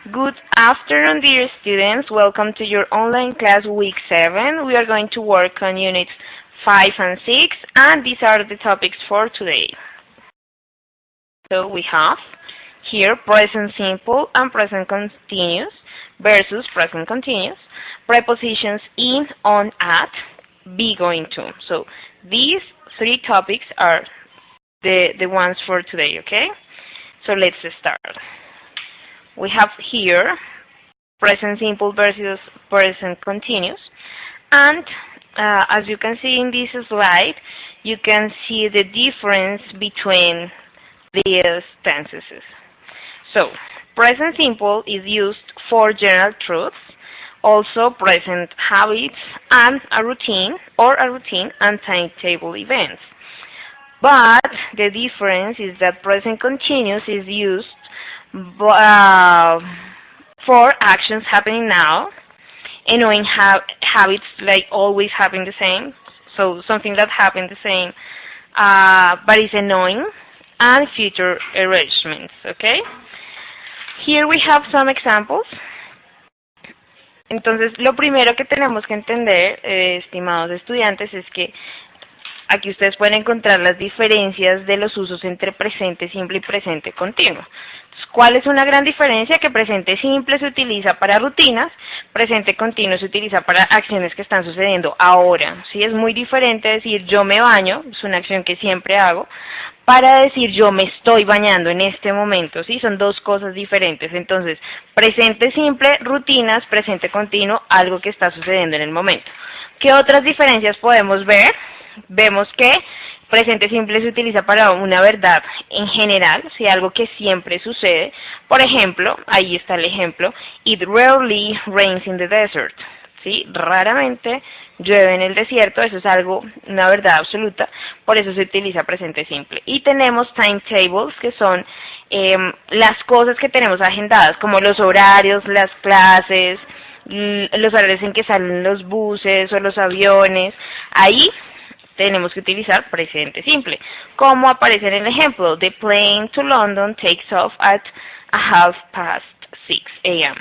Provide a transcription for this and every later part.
Good afternoon, dear students. Welcome to your online class week 7. We are going to work on units 5 and 6, and these are the topics for today. So we have here present simple and present continuous versus present continuous, prepositions in, on, at, be, going to. So these three topics are the ones for today, okay? So let's start. We have here present simple versus present continuous, and as you can see in this slide, you can see the difference between these tenses. So present simple is used for general truths, also present habits and a routine and timetable events. But the difference is that present continuous is used for actions happening now, annoying habits like always having the same, so something that happened the same but is annoying, and future arrangements, okay? Here we have some examples. Entonces, lo primero que tenemos que entender, estimados estudiantes, es que aquí ustedes pueden encontrar las diferencias de los usos entre presente simple y presente continuo. Entonces, ¿cuál es una gran diferencia? Que presente simple se utiliza para rutinas, presente continuo se utiliza para acciones que están sucediendo ahora. ¿Sí? Es muy diferente decir yo me baño, es una acción que siempre hago, para decir yo me estoy bañando en este momento. ¿Sí? Son dos cosas diferentes. Entonces, presente simple, rutinas, presente continuo, algo que está sucediendo en el momento. ¿Qué otras diferencias podemos ver? Vemos que presente simple se utiliza para una verdad en general, si algo que siempre sucede. Por ejemplo, ahí está el ejemplo, it rarely rains in the desert. ¿Sí? Raramente llueve en el desierto, eso es algo, una verdad absoluta, por eso se utiliza presente simple. Y tenemos timetables, que son las cosas que tenemos agendadas, como los horarios, las clases, los horarios en que salen los buses o los aviones. Ahí tenemos que utilizar presente simple, como aparece en el ejemplo, the plane to London takes off at 6:30 a.m.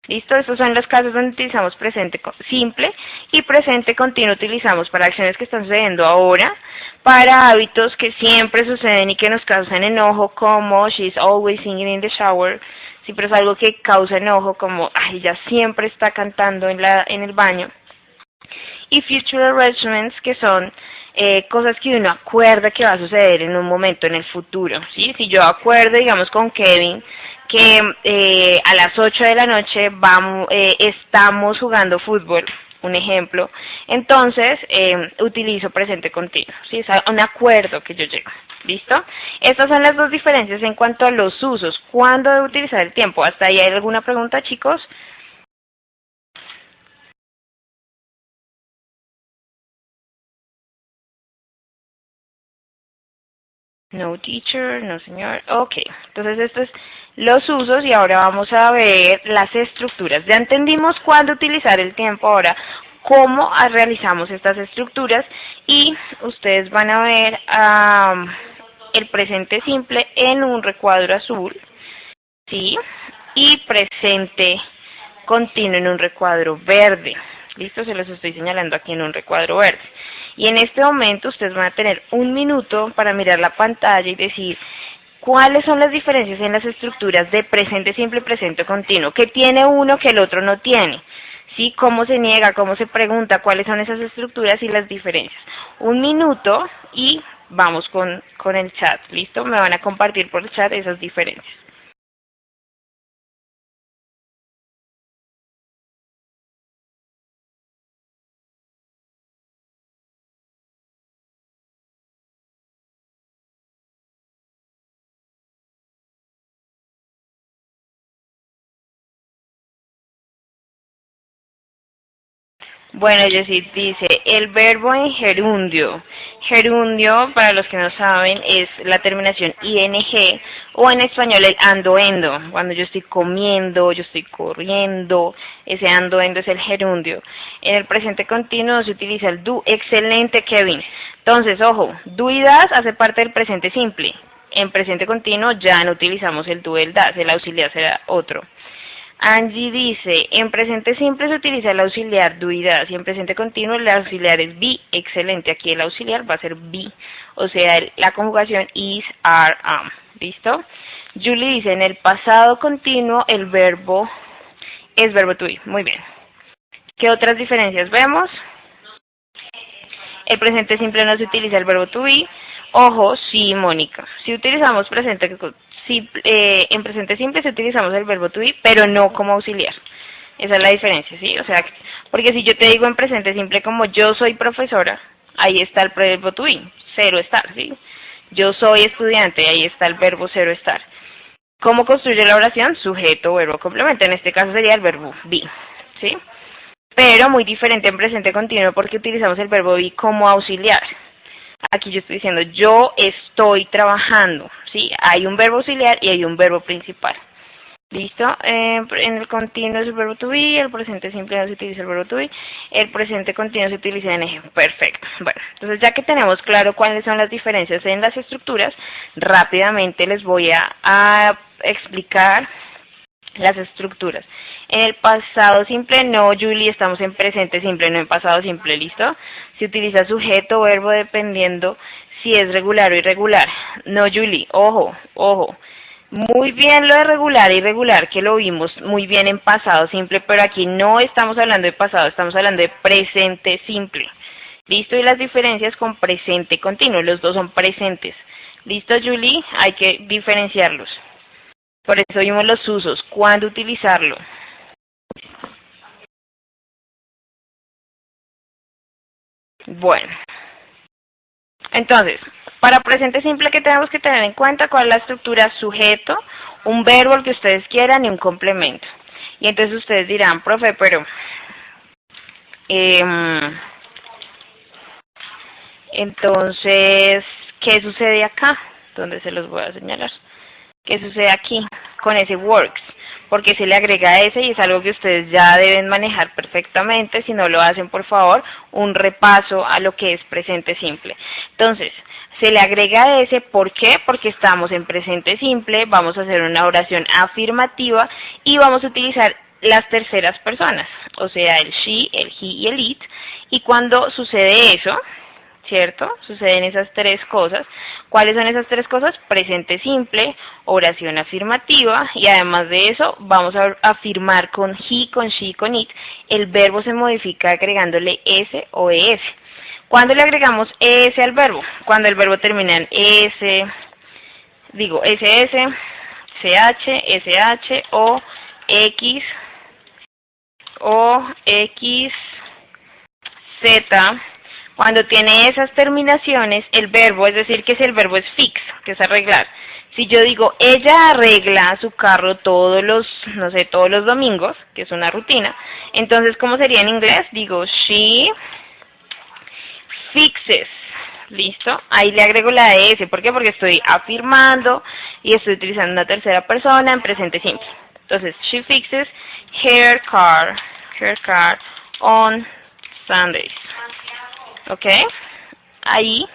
¿Listo? Estos son los casos donde utilizamos presente simple, y presente continuo utilizamos para acciones que están sucediendo ahora, para hábitos que siempre suceden y que nos causan enojo, como she's always singing in the shower. Siempre es algo que causa enojo, como ay, ella siempre está cantando en el baño. Y future arrangements, que son cosas que uno acuerda que va a suceder en un momento en el futuro, ¿sí? Si yo acuerdo, digamos, con Kevin que a las 8 de la noche estamos jugando fútbol, un ejemplo, entonces utilizo presente continuo, ¿sí? Es un acuerdo que yo llego. ¿Listo? Estas son las dos diferencias en cuanto a los usos. ¿Cuándo debo utilizar el tiempo? ¿Hasta ahí hay alguna pregunta, chicos? No teacher, no señor. Ok, entonces estos es los usos y ahora vamos a ver las estructuras. Ya entendimos cuándo utilizar el tiempo, ahora cómo realizamos estas estructuras, y ustedes van a ver el presente simple en un recuadro azul, ¿sí? Y presente continuo en un recuadro verde. Listo, se los estoy señalando aquí en un recuadro verde. Y en este momento ustedes van a tener un minuto para mirar la pantalla y decir cuáles son las diferencias en las estructuras de presente simple y presente continuo. ¿Qué tiene uno que el otro no tiene? ¿Sí? ¿Cómo se niega? ¿Cómo se pregunta? ¿Cuáles son esas estructuras y las diferencias? Un minuto y vamos con el chat. ¿Listo? Me van a compartir por el chat esas diferencias. Bueno, Jessit dice, el verbo en gerundio. Gerundio, para los que no saben, es la terminación ing, o en español el ando-endo. Cuando yo estoy comiendo, yo estoy corriendo, ese ando-endo es el gerundio. En el presente continuo se utiliza el do. Excelente, Kevin. Entonces, ojo, do y das hace parte del presente simple. En presente continuo ya no utilizamos el do, el das, el auxiliar será otro. Angie dice, en presente simple se utiliza el auxiliar do y das, y en presente continuo el auxiliar es be. Excelente, aquí el auxiliar va a ser be, o sea, la conjugación is, are, am. ¿Listo? Julie dice, en el pasado continuo el verbo es verbo to be. Muy bien. ¿Qué otras diferencias vemos? El presente simple no se utiliza el verbo to be. Ojo, sí, Mónica. Si utilizamos presente simple, en presente simple se utilizamos el verbo to be, pero no como auxiliar. Esa es la diferencia, ¿sí? O sea, porque si yo te digo en presente simple como yo soy profesora, ahí está el verbo to be, cero estar, ¿sí? Yo soy estudiante, ahí está el verbo cero estar. ¿Cómo construye la oración? Sujeto, verbo, complemento. En este caso sería el verbo be, ¿sí? Pero muy diferente en presente continuo porque utilizamos el verbo be como auxiliar. Aquí yo estoy diciendo, yo estoy trabajando, ¿sí? Hay un verbo auxiliar y hay un verbo principal. ¿Listo? En el continuo es el verbo to be, el presente simple no se utiliza el verbo to be, el presente continuo se utiliza en ejemplo. Perfecto. Bueno, entonces ya que tenemos claro cuáles son las diferencias en las estructuras, rápidamente les voy a explicar las estructuras. En el pasado simple no, Julie, estamos en presente simple, no en pasado simple, ¿listo? Se utiliza sujeto, verbo, dependiendo si es regular o irregular. No, Julie, ojo, ojo. Muy bien lo de regular e irregular, que lo vimos muy bien en pasado simple, pero aquí no estamos hablando de pasado, estamos hablando de presente simple. ¿Listo? Y las diferencias con presente continuo, los dos son presentes. ¿Listo, Julie? Hay que diferenciarlos. Por eso vimos los usos. ¿Cuándo utilizarlo? Bueno. Entonces, para presente simple, ¿qué tenemos que tener en cuenta? ¿Cuál es la estructura? Sujeto, un verbo, el que ustedes quieran, y un complemento. Y entonces ustedes dirán, profe, pero entonces, ¿qué sucede acá? ¿Dónde se los voy a señalar? ¿Qué sucede aquí con ese works? Porque se le agrega ese y es algo que ustedes ya deben manejar perfectamente. Si no lo hacen, por favor, un repaso a lo que es presente simple. Entonces, se le agrega ese, ¿por qué? Porque estamos en presente simple, vamos a hacer una oración afirmativa y vamos a utilizar las terceras personas, o sea, el she, el he y el it. Y cuando sucede eso, ¿cierto? Suceden esas tres cosas. ¿Cuáles son esas tres cosas? Presente simple, oración afirmativa, y además de eso vamos a afirmar con he, con she, con it. El verbo se modifica agregándole s o es. ¿Cuándo le agregamos s al verbo? Cuando el verbo termina en s, digo ss, ch, sh o x, z. Cuando tiene esas terminaciones, el verbo, es decir, que si el verbo es fix, que es arreglar. Si yo digo, ella arregla su carro todos los, no sé, todos los domingos, que es una rutina, entonces, ¿cómo sería en inglés? Digo, she fixes. ¿Listo? Ahí le agrego la S. ¿Por qué? Porque estoy afirmando y estoy utilizando una tercera persona en presente simple. Entonces, she fixes her car on Sundays. ¿Ok? Ahí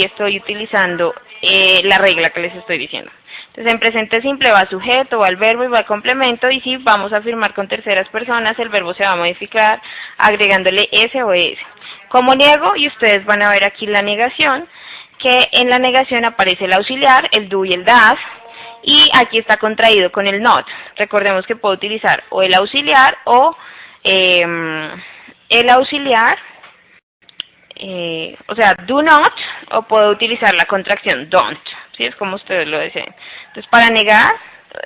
estoy utilizando la regla que les estoy diciendo. Entonces, en presente simple va sujeto, va el verbo y va el complemento. Y si vamos a afirmar con terceras personas, el verbo se va a modificar agregándole S o ES. ¿Cómo niego? Y ustedes van a ver aquí la negación, que en la negación aparece el auxiliar, el do y el das. Y aquí está contraído con el not. Recordemos que puedo utilizar o el auxiliar o el auxiliar. O sea, do not, o puedo utilizar la contracción don't, ¿sí? Es como ustedes lo deseen. Entonces, para negar,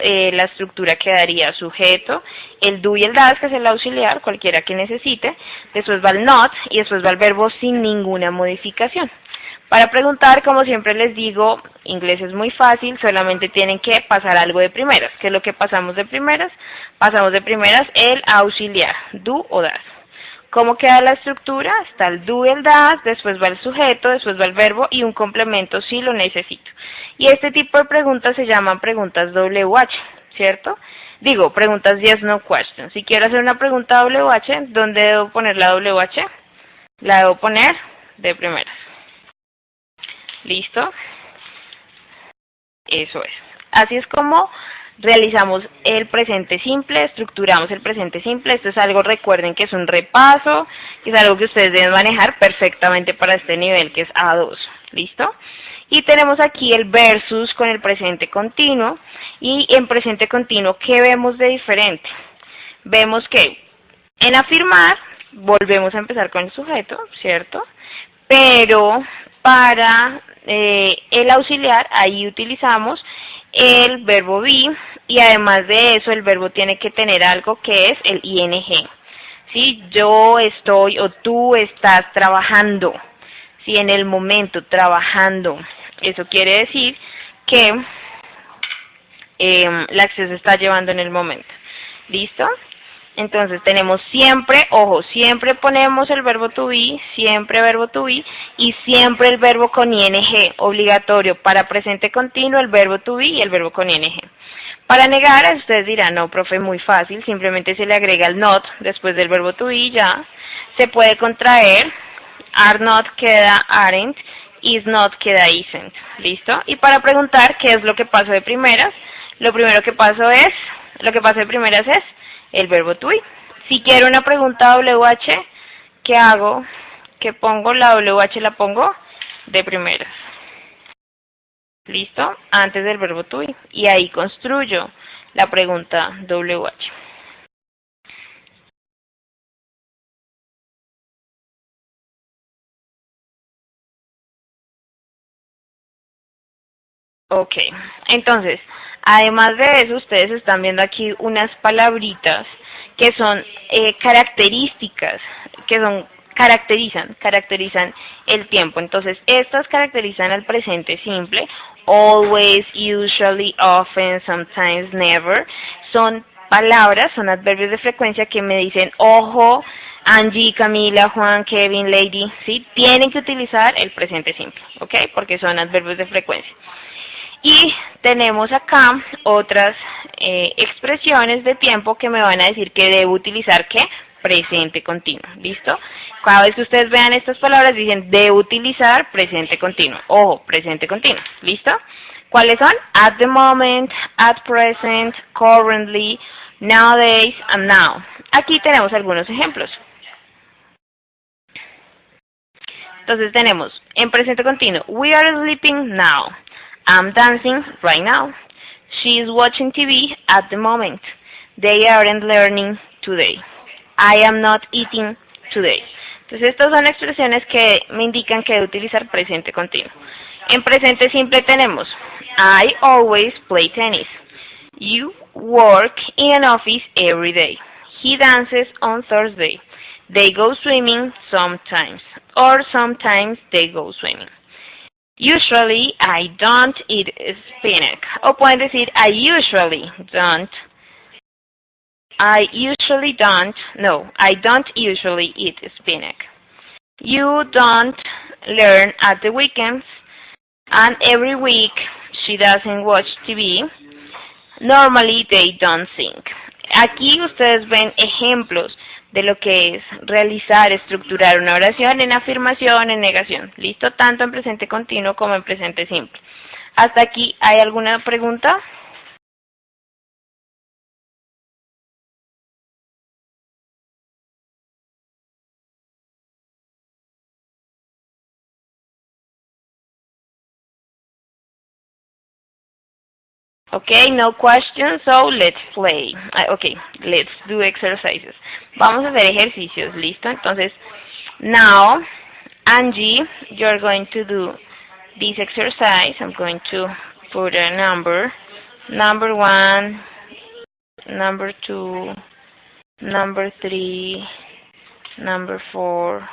la estructura quedaría sujeto, el do y el das, que es el auxiliar, cualquiera que necesite, después va el not, y después va el verbo sin ninguna modificación. Para preguntar, como siempre les digo, inglés es muy fácil, solamente tienen que pasar algo de primeras. ¿Qué es lo que pasamos de primeras? Pasamos de primeras el auxiliar, do o das. ¿Cómo queda la estructura? Está el do y el das, después va el sujeto, después va el verbo y un complemento si lo necesito. Y este tipo de preguntas se llaman preguntas WH, ¿cierto? Digo, preguntas yes, no question. Si quiero hacer una pregunta WH, ¿dónde debo poner la WH? La debo poner de primeras. ¿Listo? Eso es. Así es como realizamos el presente simple, estructuramos el presente simple. Esto es algo, recuerden que es un repaso, que es algo que ustedes deben manejar perfectamente para este nivel que es A2. ¿Listo? Y tenemos aquí el versus con el presente continuo. Y en presente continuo, ¿qué vemos de diferente? Vemos que en afirmar volvemos a empezar con el sujeto, ¿cierto? Pero para el auxiliar, ahí utilizamos el verbo be, y además de eso el verbo tiene que tener algo que es el ing. ¿Sí? Yo estoy o tú estás trabajando. ¿Sí? En el momento, trabajando. Eso quiere decir que la acción se está llevando en el momento. ¿Listo? Entonces tenemos siempre, ojo, siempre ponemos el verbo to be, siempre verbo to be, y siempre el verbo con ing, obligatorio. Para presente continuo, el verbo to be y el verbo con ing. Para negar, ustedes dirán, no, profe, muy fácil, simplemente se le agrega el not después del verbo to be y ya. Se puede contraer, are not queda aren't, is not queda isn't. ¿Listo? Y para preguntar qué es lo que pasó de primeras, lo que pasó de primeras es el verbo to be. Si quiero una pregunta WH, ¿qué hago? ¿Qué pongo? La WH la pongo de primeras. ¿Listo? Antes del verbo to be. Y ahí construyo la pregunta WH. Ok, entonces, además de eso, ustedes están viendo aquí unas palabritas que son características, caracterizan el tiempo. Entonces, estas caracterizan al presente simple, always, usually, often, sometimes, never. Son palabras, son adverbios de frecuencia que me dicen, ojo, Angie, Camila, Juan, Kevin, Lady, ¿sí? Tienen que utilizar el presente simple, ¿ok? Porque son adverbios de frecuencia. Y tenemos acá otras expresiones de tiempo que me van a decir que debo utilizar, ¿qué? Presente continuo, ¿listo? Cada vez que ustedes vean estas palabras dicen, debo utilizar presente continuo. Ojo, presente continuo, ¿listo? ¿Cuáles son? At the moment, at present, currently, nowadays, and now. Aquí tenemos algunos ejemplos. Entonces tenemos, en presente continuo, we are sleeping now. I'm dancing right now. She is watching TV at the moment. They aren't learning today. I am not eating today. Entonces estas son expresiones que me indican que debo utilizar presente continuo. En presente simple tenemos I always play tennis. You work in an office every day. He dances on Thursday. They go swimming sometimes. Or sometimes they go swimming. Usually, I don't eat spinach. O pueden decir, I usually don't usually eat spinach. You don't learn at the weekends. And every week, she doesn't watch TV. Normally, they don't sing. Aquí ustedes ven ejemplos de lo que es realizar, estructurar una oración en afirmación, en negación. ¿Listo? Tanto en presente continuo como en presente simple. ¿Hasta aquí hay alguna pregunta? Okay, no questions, so let's play. Okay, let's do exercises. Vamos a hacer ejercicios, ¿listo? Entonces, now, Angie, you're going to do this exercise. I'm going to put a number. Number 1, number 2, number 3, number 4,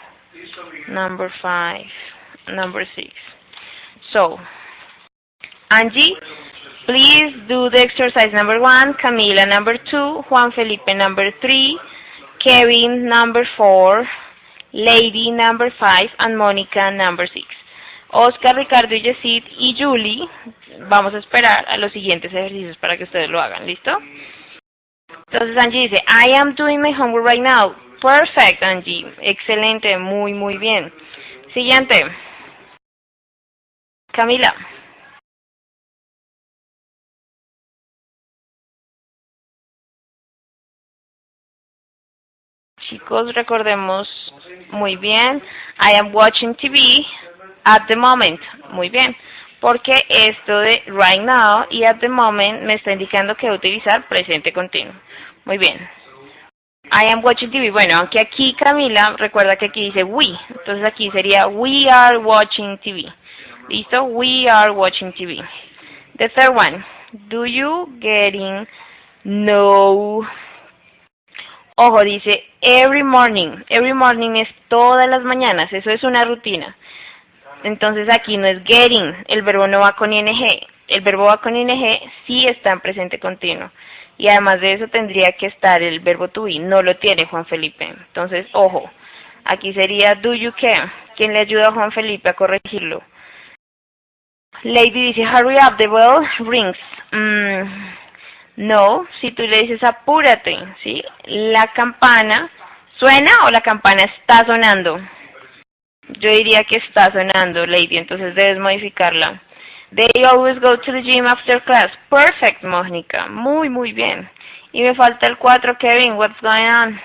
number 5, number 6. So, Angie, please do the exercise number 1, Camila number 2, Juan Felipe number 3, Kevin number 4, Lady number 5, and Mónica number 6. Oscar, Ricardo, Yesid y Julie, vamos a esperar a los siguientes ejercicios para que ustedes lo hagan, ¿listo? Entonces Angie dice, I am doing my homework right now. Perfect, Angie. Excelente, muy, muy bien. Siguiente. Camila. Chicos, recordemos muy bien. I am watching TV at the moment. Muy bien. Porque esto de right now y at the moment me está indicando que voy a utilizar presente continuo. Muy bien. I am watching TV. Bueno, aunque aquí Camila, recuerda que aquí dice we. Entonces aquí sería we are watching TV. ¿Listo? We are watching TV. The third one. Do you getting no? Ojo, dice every morning. Every morning es todas las mañanas. Eso es una rutina. Entonces aquí no es getting. El verbo no va con ing. El verbo va con ing sí está en presente continuo. Y además de eso tendría que estar el verbo to be. No lo tiene Juan Felipe. Entonces, ojo. Aquí sería do you care. ¿Quién le ayuda a Juan Felipe a corregirlo? Lady dice hurry up, the bell rings. No, si tú le dices apúrate, ¿sí? La campana suena o la campana está sonando. Yo diría que está sonando, Lady, entonces debes modificarla. They always go to the gym after class. Perfect, Mónica. Muy, muy bien. Y me falta el 4, Kevin. What's going on?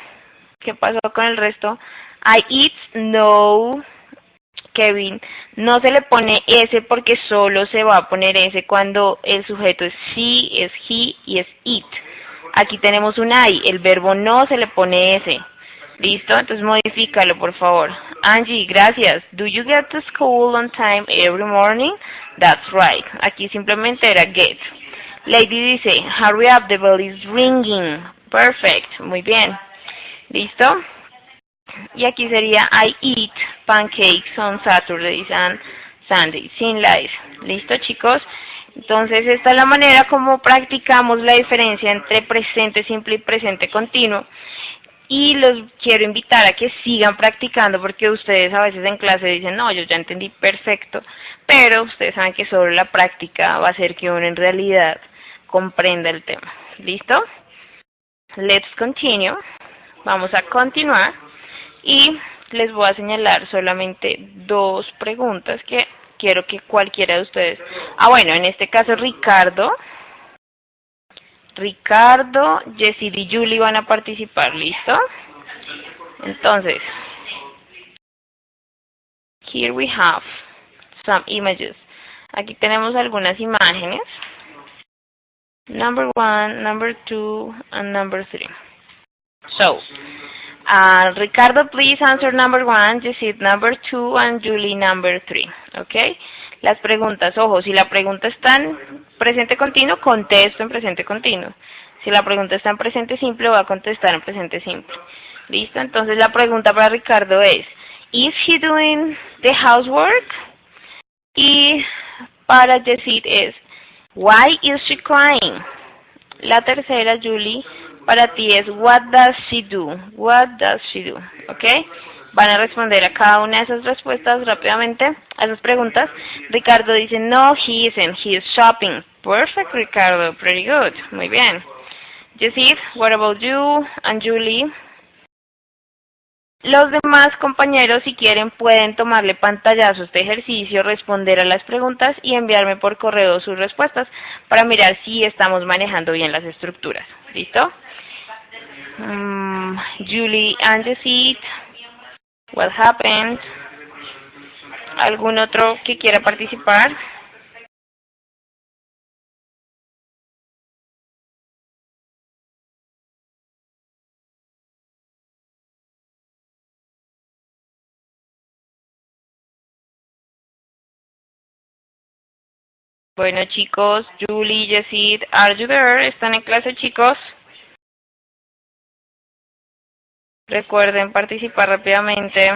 ¿Qué pasó con el resto? I eat, no. Kevin, no se le pone S porque solo se va a poner S cuando el sujeto es she, es he y es it. Aquí tenemos un I, el verbo no se le pone S. ¿Listo? Entonces modifícalo, por favor. Angie, gracias. Do you get to school on time every morning? That's right. Aquí simplemente era get. Lady dice, hurry up, the bell is ringing. Perfect. Muy bien. ¿Listo? Y aquí sería I eat pancakes on Saturdays and Sundays, sin la S. ¿Listo, chicos? Entonces, esta es la manera como practicamos la diferencia entre presente simple y presente continuo. Y los quiero invitar a que sigan practicando porque ustedes a veces en clase dicen, no, yo ya entendí perfecto, pero ustedes saben que solo la práctica va a hacer que uno en realidad comprenda el tema. ¿Listo? Let's continue. Vamos a continuar y les voy a señalar solamente 2 preguntas que quiero que cualquiera de ustedes... bueno, en este caso Ricardo, Yesid y Julie van a participar, ¿listo? Entonces, here we have some images. Aquí tenemos algunas imágenes. Number 1, number 2, and number 3. So, Ricardo, please answer number 1, Yesid number 2, and Julie number 3. ¿Ok? Las preguntas, ojo, si la pregunta está en presente continuo, contesto en presente continuo. Si la pregunta está en presente simple, voy a contestar en presente simple. ¿Listo? Entonces la pregunta para Ricardo es, ¿is he doing the housework? Y para Yesid es, why is she crying? La tercera, Julie, para ti es, what does she do? What does she do? ¿Ok? Van a responder a cada una de esas respuestas rápidamente, a esas preguntas. Ricardo dice, no, he isn't, he is shopping. Perfect, Ricardo, pretty good. Muy bien. Yesid, what about you? And Julie. Los demás compañeros, si quieren, pueden tomarle pantallazo a este ejercicio, responder a las preguntas y enviarme por correo sus respuestas para mirar si estamos manejando bien las estructuras. ¿Listo? Julie and Yesid, what happened? ¿Algún otro que quiera participar? Bueno, chicos, Julie, Yesid, are you there? ¿Están en clase, chicos? Recuerden participar rápidamente.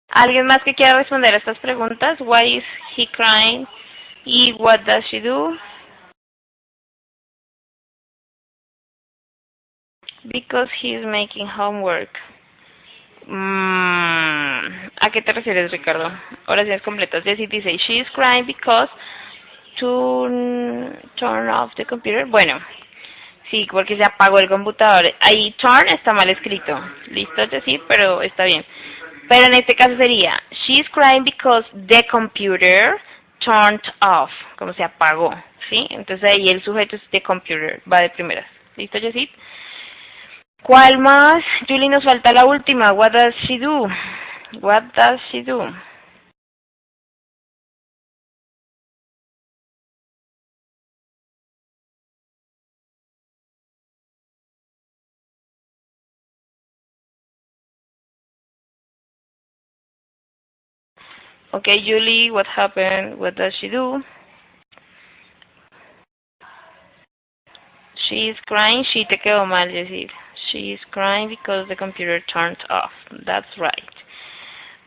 ¿Alguien más que quiera responder a estas preguntas? Why is he crying? ¿Y what does she do? Because he's making homework. ¿A qué te refieres, Ricardo? Oraciones completas. Jessie dice, she is crying because to turn off the computer. Bueno, sí, porque se apagó el computador. Ahí turn está mal escrito. Listo, Jessie, pero está bien. Pero en este caso sería, she is crying because the computer turned off, como se apagó, ¿sí? Entonces ahí el sujeto es the computer, va de primeras. ¿Listo, Jessie? ¿Cuál más? Julie, nos falta la última. What does she do? What does she do? Okay, Julie, what happened? What does she do? She is crying. She te quedó mal decir. She is crying because the computer turned off. That's right.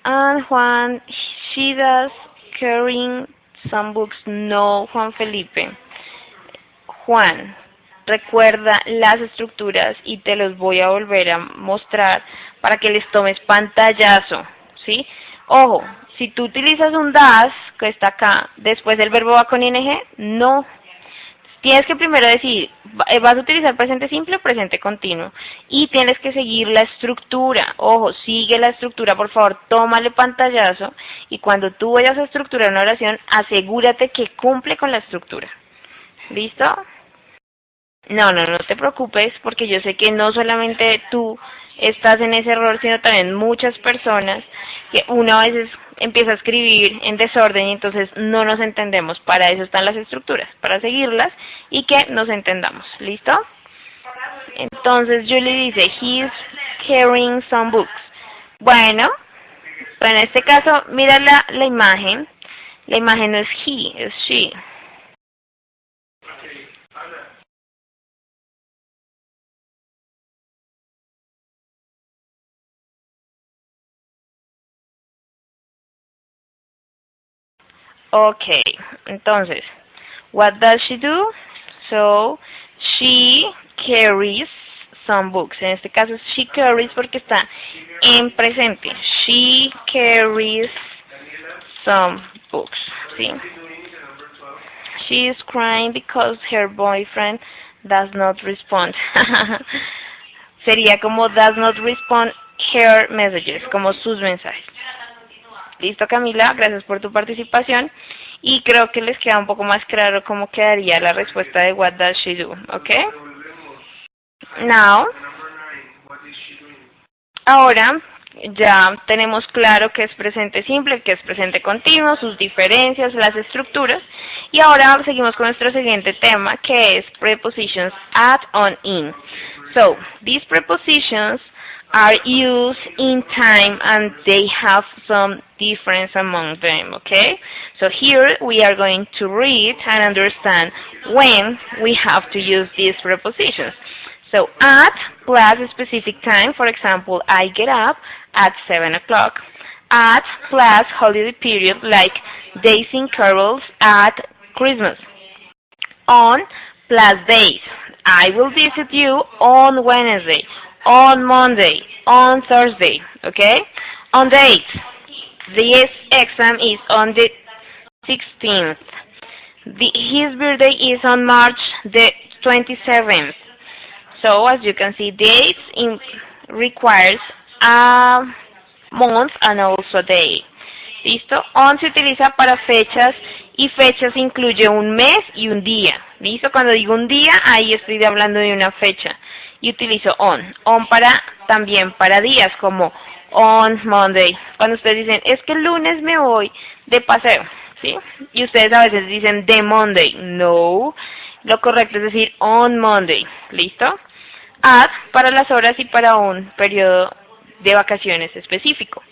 And Juan, she does carrying some books. No, Juan Felipe. Juan, recuerda las estructuras y te los voy a volver a mostrar para que les tomes pantallazo, ¿sí? Ojo, si tú utilizas un das, que está acá, después el verbo va con ing, no. Tienes que primero decir, vas a utilizar presente simple o presente continuo. Y tienes que seguir la estructura. Ojo, sigue la estructura, por favor, tómale pantallazo. Y cuando tú vayas a estructurar una oración, asegúrate que cumple con la estructura. ¿Listo? No, no, no te preocupes, porque yo sé que no solamente tú estás en ese error, sino también muchas personas, que una a veces empieza a escribir en desorden y entonces no nos entendemos. Para eso están las estructuras, para seguirlas y que nos entendamos. ¿Listo? Entonces Julie dice, he's carrying some books. Bueno, en este caso, mira la imagen. La imagen no es he, es she. Okay, entonces, what does she do? So, she carries some books. En este caso, she carries porque está en presente. She carries some books, ¿sí? She is crying because her boyfriend does not respond. Sería como does not respond her messages, como sus mensajes. Listo, Camila, gracias por tu participación y creo que les queda un poco más claro cómo quedaría la respuesta de what does she do, ¿ok? Now, ahora ya tenemos claro qué es presente simple, qué es presente continuo, sus diferencias, las estructuras y ahora seguimos con nuestro siguiente tema que es prepositions at, on, in. So, these prepositions are used in time and they have some difference among them, okay? So here we are going to read and understand when we have to use these prepositions. So at plus a specific time, for example, I get up at 7 o'clock. At plus holiday period like days in carols at Christmas. On plus days. I will visit you on Wednesday, on Monday, on Thursday, okay? On date, this exam is on the 16th. His birthday is on March the 27th. So as you can see, dates requires a month and also a day. ¿Listo? On se utiliza para fechas y fechas incluye un mes y un día. ¿Listo? Cuando digo un día, ahí estoy hablando de una fecha. Y utilizo on. On también para días, como on Monday. Cuando ustedes dicen, es que el lunes me voy de paseo, ¿sí? Y ustedes a veces dicen de Monday. No. Lo correcto es decir on Monday. ¿Listo? At para las horas y para un periodo de vacaciones específico.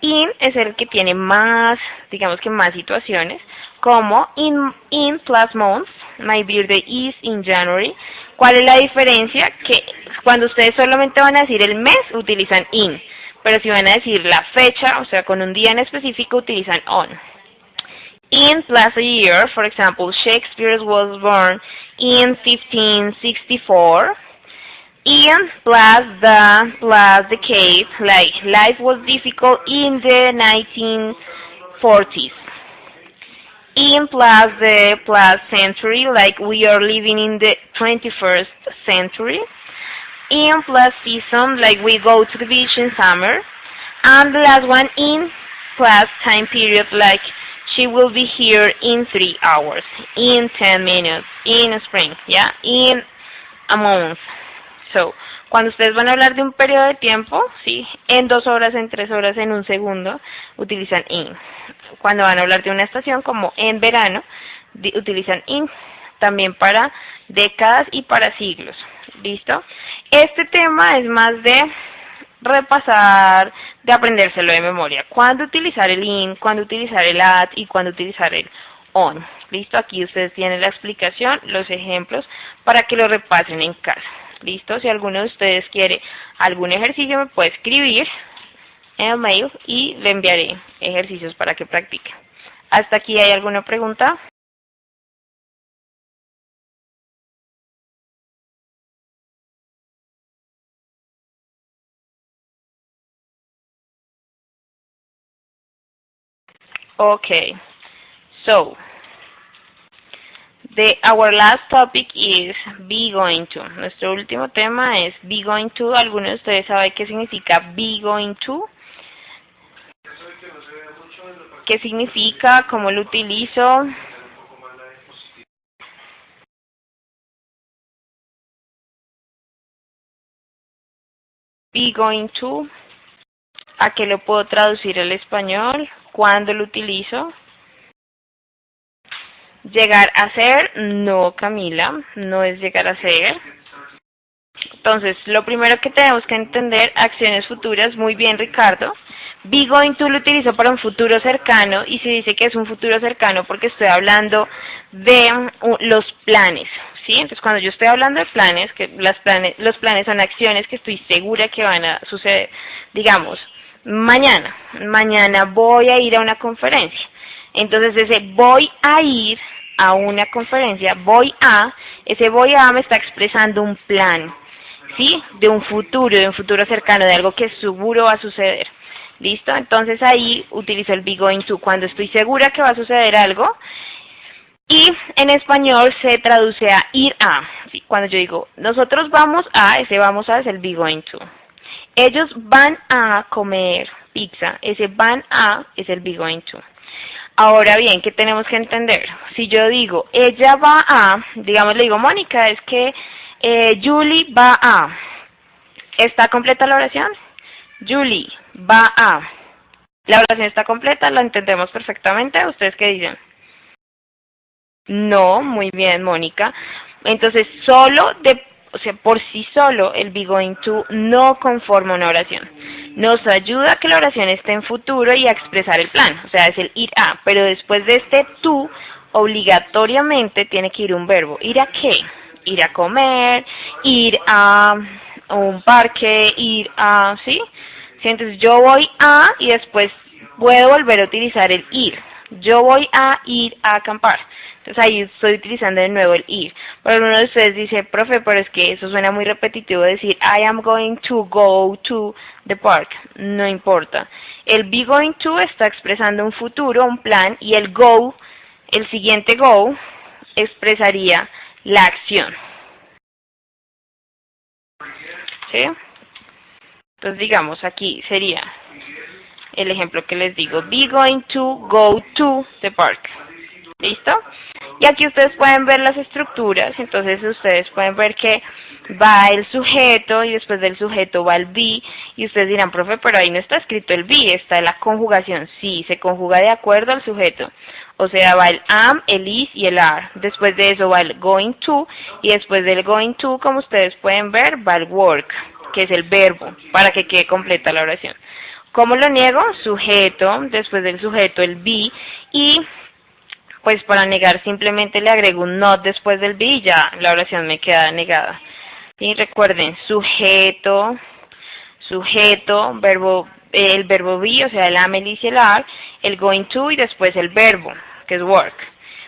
In es el que tiene más, digamos que más situaciones, como in plus months, my birthday is in January. ¿Cuál es la diferencia? Que cuando ustedes solamente van a decir el mes, utilizan in, pero si van a decir la fecha, o sea, con un día en específico, utilizan on. In plus a year, for example, Shakespeare was born in 1564. In plus the decade, like life was difficult in the 1940s. In plus the plus century, like we are living in the 21st century. In plus season, like we go to the beach in summer. And the last one, in plus time period, like she will be here in 3 hours, in 10 minutes, in spring, yeah, in a month. So, cuando ustedes van a hablar de un periodo de tiempo, ¿sí? En 2 horas, en 3 horas, en un segundo, utilizan in. Cuando van a hablar de una estación, como en verano, utilizan in. También para décadas y para siglos. ¿Listo? Este tema es más de repasar, de aprendérselo de memoria. Cuándo utilizar el in, cuándo utilizar el at y cuándo utilizar el on. ¿Listo? Aquí ustedes tienen la explicación, los ejemplos, para que lo repasen en casa. ¿Listo? Si alguno de ustedes quiere algún ejercicio, me puede escribir en el mail y le enviaré ejercicios para que practiquen. ¿Hasta aquí hay alguna pregunta? Okay. So, our last topic is be going to. Nuestro último tema es be going to. ¿Alguno de ustedes sabe qué significa be going to? ¿Qué significa? ¿Cómo lo utilizo? Be going to. ¿A qué lo puedo traducir al español? ¿Cuándo lo utilizo? ¿Llegar a ser? No, Camila, no es llegar a ser. Entonces, lo primero que tenemos que entender, acciones futuras, muy bien, Ricardo. Be going to lo utilizo para un futuro cercano y se dice que es un futuro cercano porque estoy hablando de los planes, ¿sí? Entonces, cuando yo estoy hablando de planes, los planes son acciones que estoy segura que van a suceder. Digamos, mañana voy a ir a una conferencia. Entonces, ese voy a ir a una conferencia, ese voy a me está expresando un plan, ¿sí? De un futuro cercano, de algo que seguro va a suceder. ¿Listo? Entonces ahí utilizo el be going to cuando estoy segura que va a suceder algo. Y en español se traduce a ir a. ¿Sí? Cuando yo digo, nosotros vamos a, ese vamos a es el be going to. Ellos van a comer pizza, ese van a es el be going to. Ahora bien, ¿qué tenemos que entender? Si yo digo, ella va a, digamos, le digo, Mónica, es que Julie va a. ¿Está completa la oración? Julie va a. ¿La oración está completa? ¿La entendemos perfectamente? ¿Ustedes qué dicen? No, muy bien, Mónica. Entonces, por sí solo, el be going to no conforma una oración. Nos ayuda a que la oración esté en futuro y a expresar el plan. O sea, es el ir a. Pero después de este to, obligatoriamente tiene que ir un verbo. ¿Ir a qué? Ir a comer, ir a un parque, ir a, ¿sí? ¿Sí? Entonces yo voy a y después puedo volver a utilizar el ir. Yo voy a ir a acampar. Entonces ahí estoy utilizando de nuevo el ir. Pero uno de ustedes dice, profe, pero es que eso suena muy repetitivo decir I am going to go to the park. No importa. El be going to está expresando un futuro, un plan, y el go, el siguiente go, expresaría la acción. ¿Sí? Entonces digamos aquí sería el ejemplo que les digo, be going to go to the park. ¿Listo? Y aquí ustedes pueden ver las estructuras, entonces ustedes pueden ver que va el sujeto y después del sujeto va el be, y ustedes dirán, profe, pero ahí no está escrito el be, está la conjugación. Sí, se conjuga de acuerdo al sujeto. O sea, va el am, el is y el are. Después de eso va el going to, y después del going to, como ustedes pueden ver, va el work, que es el verbo, para que quede completa la oración. ¿Cómo lo niego? Sujeto, después del sujeto el be, y pues para negar simplemente le agrego un not después del be y ya la oración me queda negada. Y recuerden, sujeto, verbo, el verbo be, o sea el am, el is y el are, el going to y después el verbo, que es work.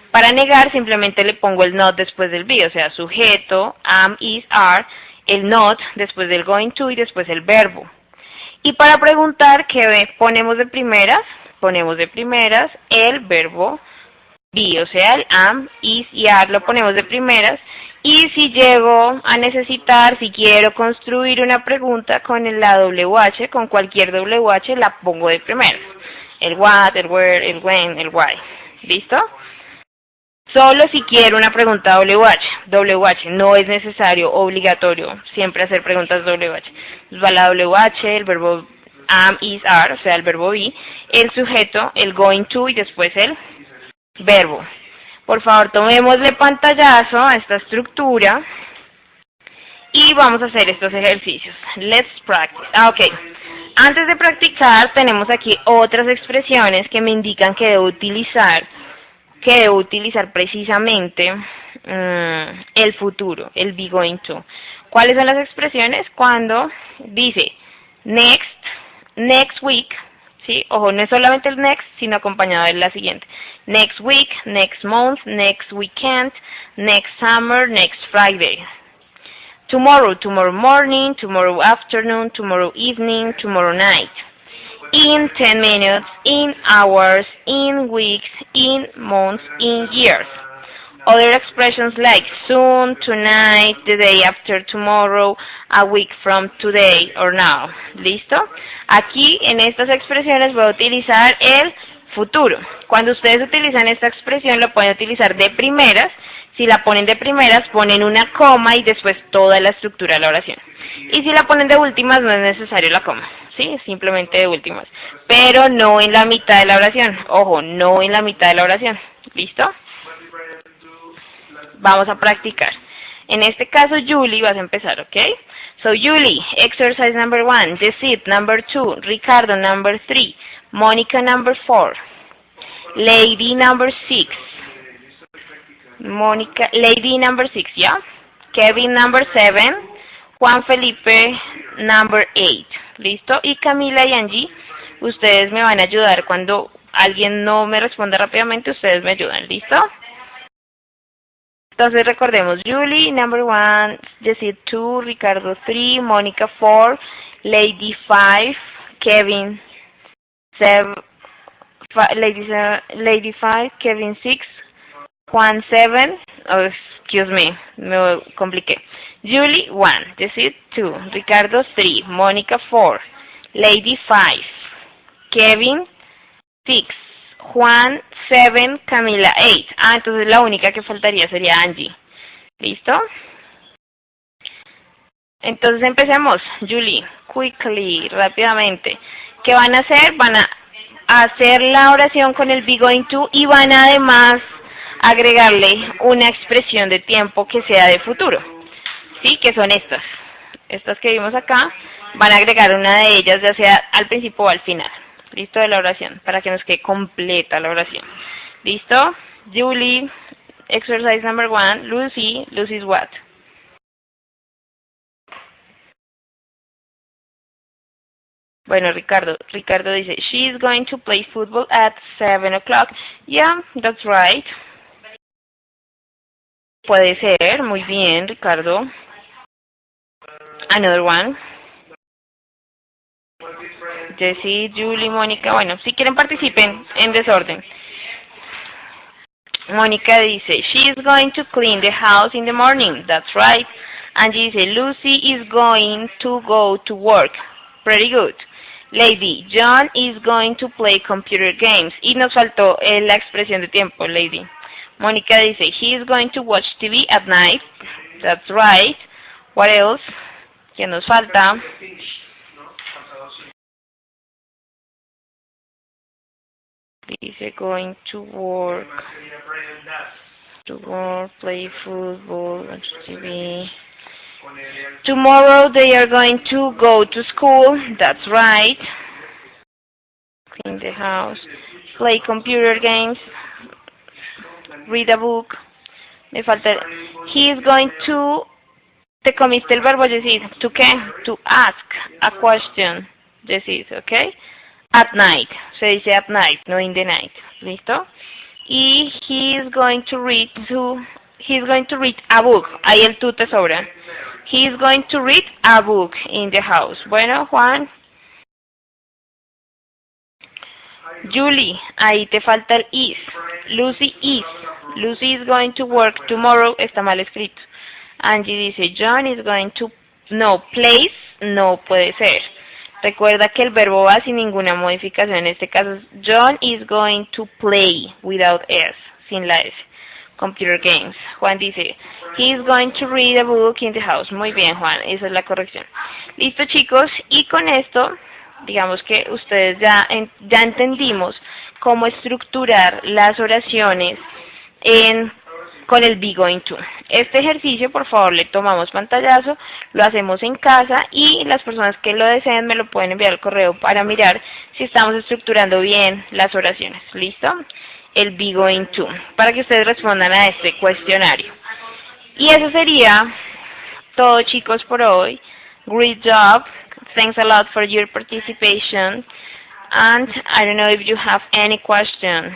Para negar simplemente le pongo el not después del be, o sea sujeto, am, is, are, el not después del going to y después el verbo. Y para preguntar, ¿qué ponemos de primeras? Ponemos de primeras el verbo be, o sea, el am, is y are lo ponemos de primeras. Y si llego a necesitar, si quiero construir una pregunta con la WH, con cualquier WH, la pongo de primeras. El what, el where, el when, el why. ¿Listo? Solo si quiero una pregunta WH. WH, no es necesario, obligatorio, siempre hacer preguntas WH. Entonces va la WH, el verbo am, is, are, o sea, el verbo be, el sujeto, el going to y después el verbo. Por favor, tomémosle pantallazo a esta estructura y vamos a hacer estos ejercicios. Let's practice. Ok. Antes de practicar, tenemos aquí otras expresiones que me indican que debo utilizar precisamente el futuro, el be going to. ¿Cuáles son las expresiones? Cuando dice next week, ¿sí? Ojo, no es solamente el next, sino acompañado de la siguiente. Next week, next month, next weekend, next summer, next Friday. Tomorrow, tomorrow morning, tomorrow afternoon, tomorrow evening, tomorrow night. In 10 minutes, in hours, in weeks, in months, in years. Other expressions like soon, tonight, the day after tomorrow, a week from today or now. ¿Listo? Aquí en estas expresiones voy a utilizar el futuro. Cuando ustedes utilizan esta expresión lo pueden utilizar de primeras. Si la ponen de primeras ponen una coma y después toda la estructura de la oración. Y si la ponen de últimas no es necesario la coma. ¿Sí? Simplemente de últimas. Pero no en la mitad de la oración. Ojo, no en la mitad de la oración. ¿Listo? Vamos a practicar. En este caso, Julie, vas a empezar, ¿ok? So, Julie, exercise number 1, Jessy number 2, Ricardo number 3, Mónica number 4, Lady number 6, Lady number 6, ¿ya? Kevin number 7, Juan Felipe number 8, ¿listo? Y Camila y Angie, ustedes me van a ayudar cuando alguien no me responda rápidamente, ustedes me ayudan, ¿listo? Entonces recordemos, Julie, number 1, Jessy 2, Ricardo 3, Mónica 4, Lady 5, Kevin 7, Lady 5, Kevin 6, Juan 7, oh, excuse me, me compliqué. Julie 1, Jessy 2, Ricardo 3, Mónica 4, Lady 5, Kevin 6, Juan 7, Camila 8. Entonces la única que faltaría sería Angie. ¿Listo? Entonces empecemos. Julie, quickly, rápidamente. ¿Qué van a hacer? Van a hacer la oración con el be going to y van a además agregarle una expresión de tiempo que sea de futuro. ¿Sí? Que son estas. Estas que vimos acá. Van a agregar una de ellas, ya sea al principio o al final. ¿Listo? De la oración, para que nos quede completa la oración. ¿Listo? Julie, exercise number 1, Lucy, Lucy's what? Bueno, Ricardo dice, she is going to play football at 7 o'clock. Yeah, that's right. Puede ser, muy bien, Ricardo. Another one. Jessy, Julie, Mónica, bueno, si quieren participen en desorden. Mónica dice, she is going to clean the house in the morning. That's right. Angie dice, Lucy is going to go to work. Pretty good. Lady, John is going to play computer games. Y nos faltó la expresión de tiempo, Lady. Mónica dice, he is going to watch TV at night. That's right. What else? ¿Qué nos falta? Dice going to work, play football, watch TV. Tomorrow they are going to go to school. That's right. Clean the house, play computer games, read a book. Me falta. He is going to. Te comiste el verbo, Jessy. ¿To qué? To ask a question, Jessy, ¿ok? At night, se dice at night, no in the night, ¿listo? Y he is going to read a book, ahí el tú te sobra. He is going to read a book in the house. Bueno, Juan. Julie, ahí te falta el is. Lucy is going to work tomorrow, está mal escrito. Angie dice, John is going to, no, place, no puede ser. Recuerda que el verbo va sin ninguna modificación. En este caso, John is going to play without S, sin la S. computer games. Juan dice, he is going to read a book in the house. Muy bien, Juan, esa es la corrección. Listo, chicos, y con esto, digamos que ustedes ya entendimos cómo estructurar las oraciones con el be going to. Este ejercicio, por favor, le tomamos pantallazo, lo hacemos en casa y las personas que lo deseen me lo pueden enviar al correo para mirar si estamos estructurando bien las oraciones. ¿Listo? El be going to, para que ustedes respondan a este cuestionario. Y eso sería todo, chicos, por hoy. Great job. Thanks a lot for your participation. And I don't know if you have any question.